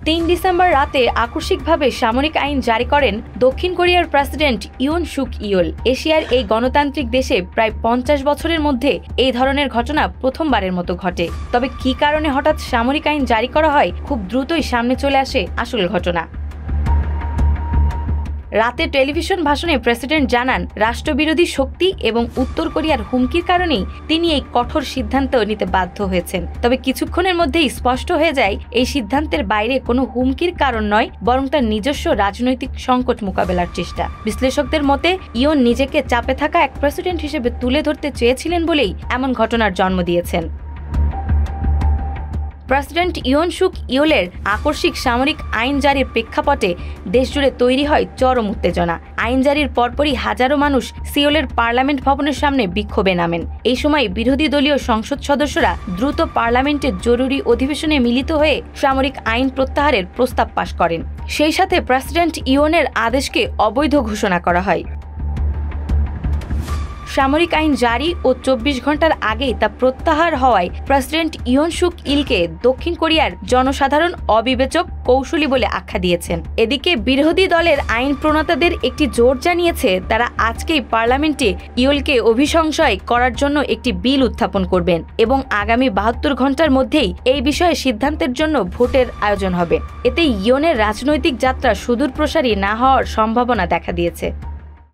3 December রাতে আকস্মিকভাবে সামরিক আইন জারি করেন দক্ষিণ কোরিয়ার প্রেসিডেন্ট ইয়ন সুক ইয়োল। এশিয়ার এই গণতান্ত্রিক দেশে প্রায় 50 বছরের মধ্যে এই ধরনের ঘটনা প্রথমবারের মতো ঘটে। তবে কী কারণে হঠাৎ সামরিক আইন জারি করা হয়, খুব দ্রুতই সামনে চলে আসে আসল ঘটনা। রাতে টেলিভিশন ভাষণে প্রেসিডেন্ট জানান, রাষ্ট্রবিরোধী শক্তি এবং উত্তর কোরিয়ার হুমকির কারণেই তিনি এই কঠোর সিদ্ধান্ত নিতে বাধ্য হয়েছেন। তবে কিছুক্ষণের মধ্যেই স্পষ্ট হয়ে যায় এই সিদ্ধান্তের বাইরে কোনো হুমকির কারণ নয়, বরং তার নিজস্ব রাজনৈতিক সংকট মোকাবেলার চেষ্টা। বিশ্লেষকদের মতে ইয়ন নিজেকে চাপে থাকা এক প্রেসিডেন্ট হিসেবে তুলে ধরতে চেয়েছিলেন বলেই এমন ঘটনার জন্ম দিয়েছেন। প্রেসিডেন্ট ইয়ন সুক ইয়োলের আকস্মিক সামরিক আইন জারির প্রেক্ষাপটে দেশজুড়ে তৈরি হয় চরম উত্তেজনা। আইন জারির পরপরই হাজারো মানুষ সিওলের পার্লামেন্ট ভবনের সামনে বিক্ষোভে নামেন। এই সময় বিরোধী দলীয় সংসদ সদস্যরা দ্রুত পার্লামেন্টের জরুরি অধিবেশনে মিলিত হয়ে সামরিক আইন প্রত্যাহারের প্রস্তাব পাশ করেন। সেই সাথে প্রেসিডেন্ট ইয়নের আদেশকে অবৈধ ঘোষণা করা হয়। সামরিক আইন জারি ও 24 ঘন্টার আগেই তা প্রত্যাহার হওয়ায় প্রেসিডেন্ট ইয়ন সুক ইলকে দক্ষিণ কোরিয়ার জনসাধারণ অবিবেচক, কৌশলী বলে আখ্যা দিয়েছেন। এদিকে বিরোধী দলের আইন প্রণেতাদের একটি জোট জানিয়েছে তারা আজকেই পার্লামেন্টে ইয়োলকে অভিশংসয় করার জন্য একটি বিল উত্থাপন করবেন এবং আগামী 72 ঘন্টার মধ্যেই এই বিষয়ে সিদ্ধান্তের জন্য ভোটের আয়োজন হবে। এতে ইয়নের রাজনৈতিক যাত্রা সুদূরপ্রসারী না হওয়ার সম্ভাবনা দেখা দিয়েছে।